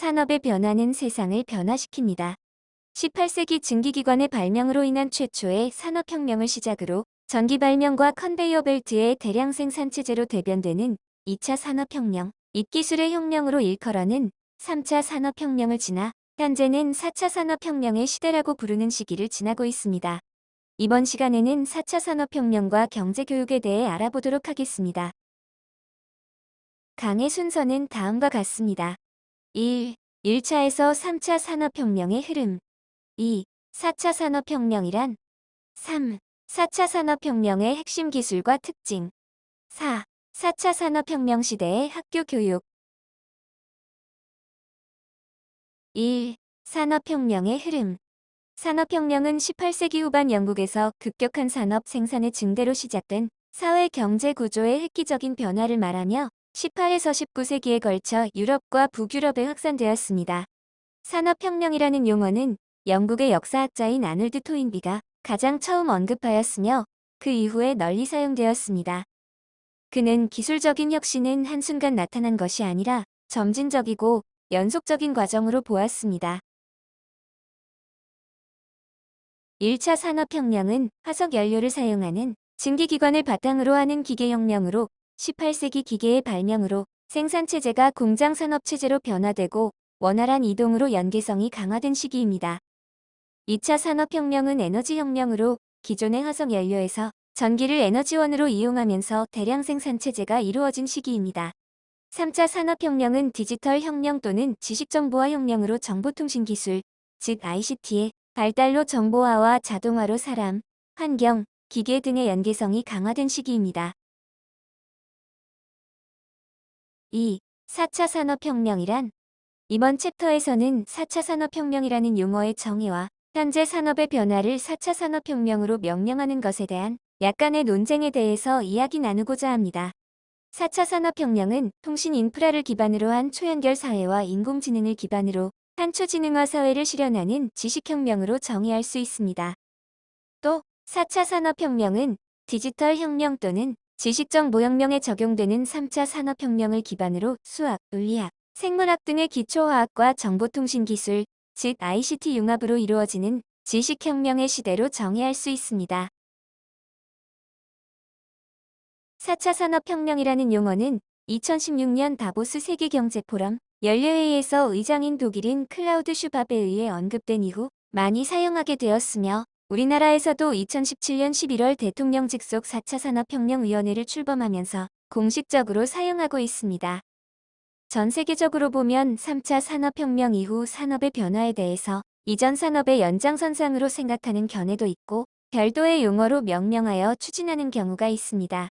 산업의 변화는 세상을 변화시킵니다. 18세기 증기기관의 발명으로 인한 최초의 산업혁명을 시작으로 전기 발명과 컨베이어 벨트의 대량 생산 체제로 대변되는 2차 산업혁명, 입기술의 혁명으로 일컬어는 3차 산업혁명을 지나 현재는 4차 산업혁명의 시대라고 부르는 시기를 지나고 있습니다. 이번 시간에는 4차 산업혁명과 경제교육에 대해 알아보도록 하겠습니다. 강의 순서는 다음과 같습니다. 1. 1차에서 3차 산업혁명의 흐름. 2. 4차 산업혁명이란. 3. 4차 산업혁명의 핵심 기술과 특징. 4. 4차 산업혁명 시대의 학교 교육. 1. 산업혁명의 흐름. 산업혁명은 18세기 후반 영국에서 급격한 산업 생산의 증대로 시작된 사회 경제 구조의 획기적인 변화를 말하며 18에서 19세기에 걸쳐 유럽과 북유럽에 확산되었습니다. 산업혁명이라는 용어는 영국의 역사학자인 아놀드 토인비가 가장 처음 언급하였으며 그 이후에 널리 사용되었습니다. 그는 기술적인 혁신은 한순간 나타난 것이 아니라 점진적이고 연속적인 과정으로 보았습니다. 1차 산업혁명은 화석 연료를 사용하는 증기기관을 바탕으로 하는 기계혁명으로 18세기 기계의 발명으로 생산체제가 공장산업체제로 변화되고 원활한 이동으로 연계성이 강화된 시기입니다. 2차 산업혁명은 에너지혁명으로 기존의 화석 연료에서 전기를 에너지원으로 이용하면서 대량 생산체제가 이루어진 시기입니다. 3차 산업혁명은 디지털 혁명 또는 지식정보화 혁명으로 정보통신기술, 즉 ICT의 발달로 정보화와 자동화로 사람, 환경, 기계 등의 연계성이 강화된 시기입니다. 2. 4차 산업혁명이란. 이번 챕터에서는 4차 산업혁명이라는 용어의 정의와 현재 산업의 변화를 4차 산업혁명으로 명명하는 것에 대한 약간의 논쟁에 대해서 이야기 나누고자 합니다. 4차 산업혁명은 통신 인프라를 기반으로 한 초연결 사회와 인공지능을 기반으로 한 초지능화 사회를 실현하는 지식혁명으로 정의할 수 있습니다. 또 4차 산업혁명은 디지털 혁명 또는 지식정보혁명에 적용되는 3차 산업혁명을 기반으로 수학, 물리학, 생물학 등의 기초화학과 정보통신기술, 즉 ICT 융합으로 이루어지는 지식혁명의 시대로 정의할 수 있습니다. 4차 산업혁명이라는 용어는 2016년 다보스 세계경제포럼 연례회의에서 의장인 독일인 클라우드 슈밥에 의해 언급된 이후 많이 사용하게 되었으며 우리나라에서도 2017년 11월 대통령 직속 4차 산업혁명위원회를 출범하면서 공식적으로 사용하고 있습니다. 전 세계적으로 보면 3차 산업혁명 이후 산업의 변화에 대해서 이전 산업의 연장선상으로 생각하는 견해도 있고 별도의 용어로 명명하여 추진하는 경우가 있습니다.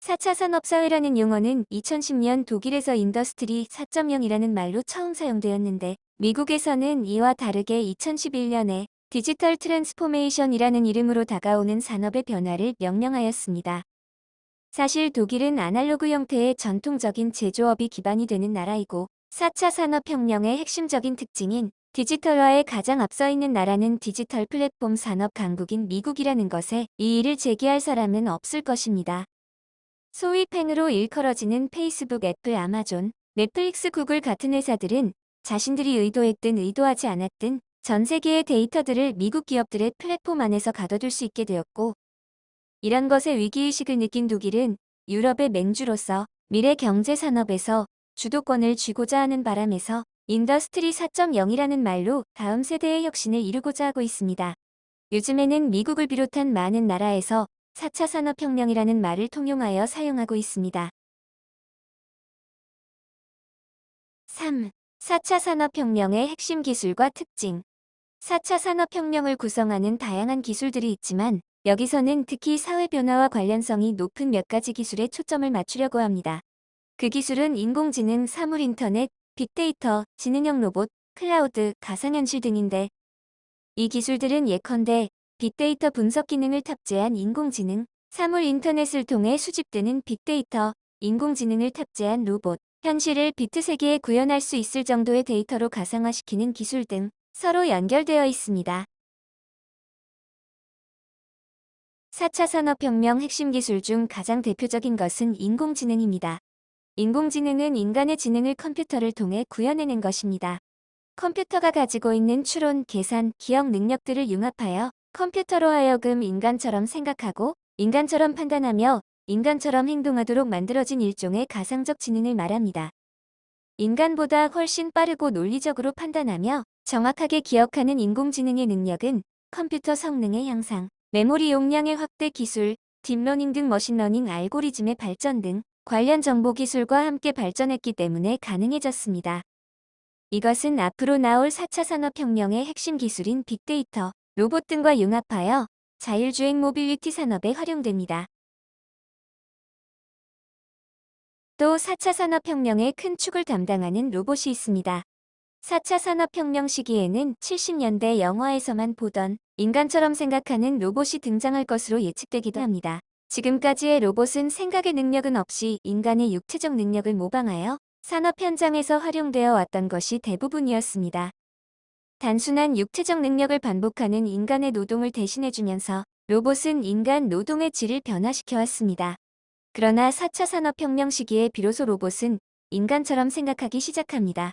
4차 산업사회라는 용어는 2010년 독일에서 인더스트리 4.0이라는 말로 처음 사용되었는데 미국에서는 이와 다르게 2011년에 디지털 트랜스포메이션이라는 이름으로 다가오는 산업의 변화를 명명하였습니다. 사실 독일은 아날로그 형태의 전통적인 제조업이 기반이 되는 나라이고 4차 산업혁명의 핵심적인 특징인 디지털화에 가장 앞서 있는 나라는 디지털 플랫폼 산업 강국인 미국이라는 것에 이의를 제기할 사람은 없을 것입니다. 소위 팽으로 일컬어지는 페이스북, 애플, 아마존, 넷플릭스, 구글 같은 회사들은 자신들이 의도했든 의도하지 않았든 전 세계의 데이터들을 미국 기업들의 플랫폼 안에서 가둬둘 수 있게 되었고 이런 것에 위기의식을 느낀 독일은 유럽의 맹주로서 미래 경제 산업에서 주도권을 쥐고자 하는 바람에서 인더스트리 4.0이라는 말로 다음 세대의 혁신을 이루고자 하고 있습니다. 요즘에는 미국을 비롯한 많은 나라에서 4차 산업혁명이라는 말을 통용하여 사용하고 있습니다. 3. 4차 산업혁명의 핵심 기술과 특징. 4차 산업혁명을 구성하는 다양한 기술들이 있지만 여기서는 특히 사회 변화와 관련성이 높은 몇 가지 기술에 초점을 맞추려고 합니다. 그 기술은 인공지능, 사물인터넷, 빅데이터, 지능형 로봇, 클라우드, 가상현실 등인데 이 기술들은 예컨대 빅데이터 분석 기능을 탑재한 인공지능, 사물인터넷을 통해 수집되는 빅데이터, 인공지능을 탑재한 로봇, 현실을 비트 세계에 구현할 수 있을 정도의 데이터로 가상화시키는 기술 등 서로 연결되어 있습니다. 4차 산업혁명 핵심 기술 중 가장 대표적인 것은 인공지능입니다. 인공지능은 인간의 지능을 컴퓨터를 통해 구현해낸 것입니다. 컴퓨터가 가지고 있는 추론, 계산, 기억 능력들을 융합하여 컴퓨터로 하여금 인간처럼 생각하고 인간처럼 판단하며 인간처럼 행동하도록 만들어진 일종의 가상적 지능을 말합니다. 인간보다 훨씬 빠르고 논리적으로 판단하며 정확하게 기억하는 인공지능의 능력은 컴퓨터 성능의 향상, 메모리 용량의 확대 기술, 딥러닝 등 머신러닝 알고리즘의 발전 등 관련 정보 기술과 함께 발전했기 때문에 가능해졌습니다. 이것은 앞으로 나올 4차 산업혁명의 핵심 기술인 빅데이터, 로봇 등과 융합하여 자율주행 모빌리티 산업에 활용됩니다. 또 4차 산업혁명의 큰 축을 담당하는 로봇이 있습니다. 4차 산업혁명 시기에는 70년대 영화에서만 보던 인간처럼 생각하는 로봇이 등장할 것으로 예측되기도 합니다. 지금까지의 로봇은 생각의 능력은 없이 인간의 육체적 능력을 모방하여 산업 현장에서 활용되어 왔던 것이 대부분이었습니다. 단순한 육체적 능력을 반복하는 인간의 노동을 대신해주면서 로봇은 인간 노동의 질을 변화시켜 왔습니다. 그러나 4차 산업혁명 시기에 비로소 로봇은 인간처럼 생각하기 시작합니다.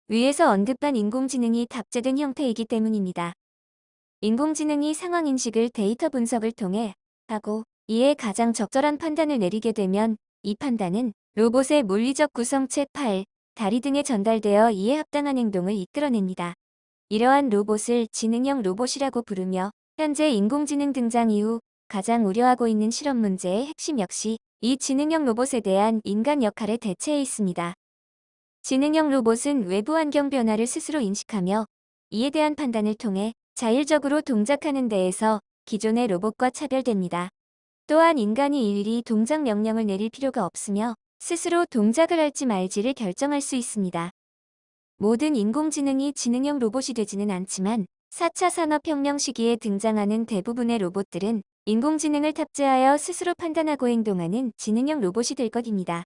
위에서 언급한 인공지능이 탑재된 형태이기 때문입니다. 인공지능이 상황 인식을 데이터 분석을 통해 하고 이에 가장 적절한 판단을 내리게 되면 이 판단은 로봇의 물리적 구성체 팔, 다리 등에 전달되어 이에 합당한 행동을 이끌어냅니다. 이러한 로봇을 지능형 로봇이라고 부르며 현재 인공지능 등장 이후 가장 우려하고 있는 실험 문제의 핵심 역시 이 지능형 로봇에 대한 인간 역할의 대체에 있습니다. 지능형 로봇은 외부 환경 변화를 스스로 인식하며 이에 대한 판단을 통해 자율적으로 동작하는 데에서 기존의 로봇과 차별됩니다. 또한 인간이 일일이 동작 명령을 내릴 필요가 없으며 스스로 동작을 할지 말지를 결정할 수 있습니다. 모든 인공지능이 지능형 로봇이 되지는 않지만 4차 산업혁명 시기에 등장하는 대부분의 로봇들은 인공지능을 탑재하여 스스로 판단하고 행동하는 지능형 로봇이 될 것입니다.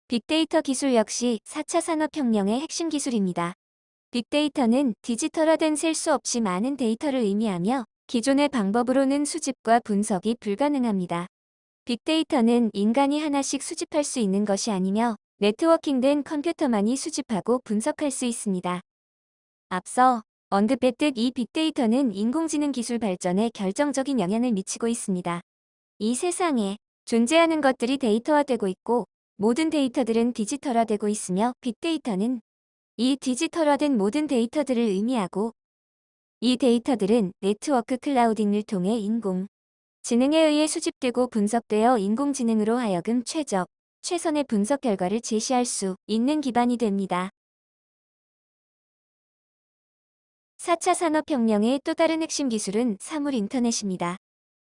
빅데이터 기술 역시 4차 산업혁명의 핵심 기술입니다. 빅데이터는 디지털화된 셀 수 없이 많은 데이터를 의미하며 기존의 방법으로는 수집과 분석이 불가능합니다. 빅데이터는 인간이 하나씩 수집할 수 있는 것이 아니며 네트워킹된 컴퓨터만이 수집하고 분석할 수 있습니다. 앞서 언급했듯 이 빅데이터는 인공지능 기술 발전에 결정적인 영향을 미치고 있습니다. 이 세상에 존재하는 것들이 데이터화되고 있고 모든 데이터들은 디지털화되고 있으며 빅데이터는 이 디지털화된 모든 데이터들을 의미하고 이 데이터들은 네트워크 클라우딩을 통해 인공 지능에 의해 수집되고 분석되어 인공지능으로 하여금 최선의 분석 결과를 제시할 수 있는 기반이 됩니다. 4차 산업혁명의 또 다른 핵심 기술은 사물 인터넷입니다.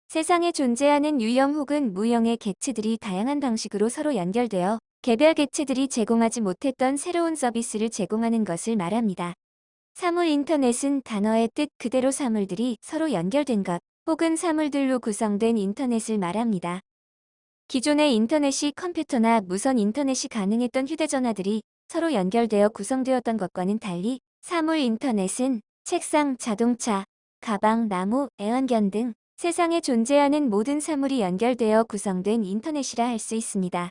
세상에 존재하는 유형 혹은 무형의 객체들이 다양한 방식으로 서로 연결되어 개별 객체들이 제공하지 못했던 새로운 서비스를 제공하는 것을 말합니다. 사물 인터넷은 단어의 뜻 그대로 사물들이 서로 연결된 것 혹은 사물들로 구성된 인터넷을 말합니다. 기존의 인터넷이 컴퓨터나 무선 인터넷이 가능했던 휴대전화들이 서로 연결되어 구성되었던 것과는 달리 사물 인터넷은 책상, 자동차, 가방, 나무, 애완견 등 세상에 존재하는 모든 사물이 연결되어 구성된 인터넷이라 할 수 있습니다.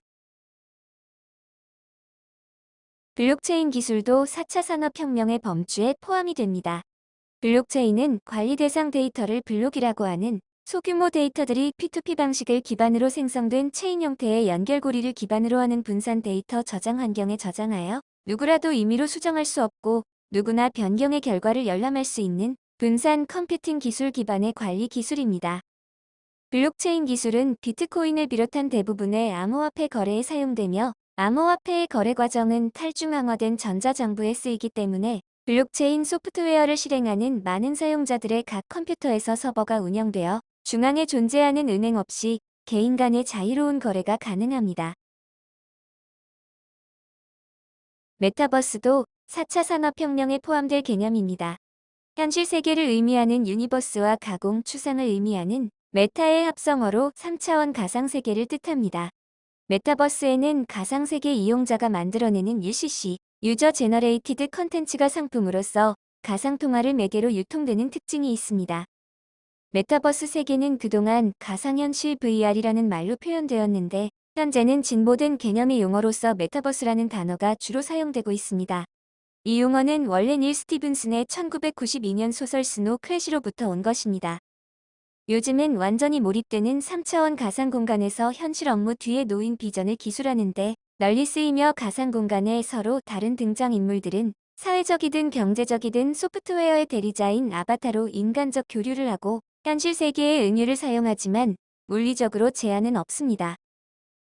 블록체인 기술도 4차 산업혁명의 범주에 포함이 됩니다. 블록체인은 관리 대상 데이터를 블록이라고 하는 소규모 데이터들이 P2P 방식을 기반으로 생성된 체인 형태의 연결고리를 기반으로 하는 분산 데이터 저장 환경에 저장하여 누구라도 임의로 수정할 수 없고 누구나 변경의 결과를 열람할 수 있는 분산 컴퓨팅 기술 기반의 관리 기술입니다. 블록체인 기술은 비트코인을 비롯한 대부분의 암호화폐 거래에 사용되며 암호화폐의 거래 과정은 탈중앙화된 전자정부에 쓰이기 때문에 블록체인 소프트웨어를 실행하는 많은 사용자들의 각 컴퓨터에서 서버가 운영되어 중앙에 존재하는 은행 없이 개인 간의 자유로운 거래가 가능합니다. 메타버스도 4차 산업혁명에 포함될 개념입니다. 현실 세계를 의미하는 유니버스와 가공 추상을 의미하는 메타의 합성어로 3차원 가상세계를 뜻합니다. 메타버스에는 가상세계 이용자가 만들어내는 UCC, 유저 제너레이티드 컨텐츠가 상품으로서 가상통화를 매개로 유통되는 특징이 있습니다. 메타버스 세계는 그동안 가상현실 VR이라는 말로 표현되었는데 현재는 진보된 개념의 용어로서 메타버스라는 단어가 주로 사용되고 있습니다. 이 용어는 원래 닐 스티븐슨의 1992년 소설 스노우 크래시로부터 온 것입니다. 요즘은 완전히 몰입되는 3차원 가상 공간에서 현실 업무 뒤에 놓인 비전을 기술하는데 널리 쓰이며 가상 공간에 서로 다른 등장인물들은 사회적이든 경제적이든 소프트웨어의 대리자인 아바타로 인간적 교류를 하고 현실 세계의 은유를 사용하지만 물리적으로 제한은 없습니다.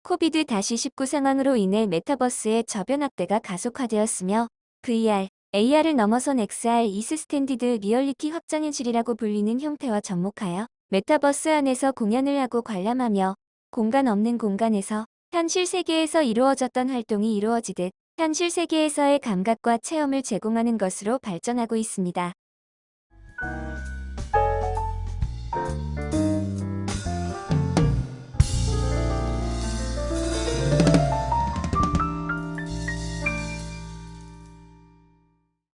코비드-19 상황으로 인해 메타버스의 저변 확대가 가속화되었으며 VR, AR을 넘어선 XR 익스텐디드 리얼리티 확장현실이라고 불리는 형태와 접목하여 메타버스 안에서 공연을 하고 관람하며 공간 없는 공간에서 현실 세계에서 이루어졌던 활동이 이루어지듯 현실 세계에서의 감각과 체험을 제공하는 것으로 발전하고 있습니다.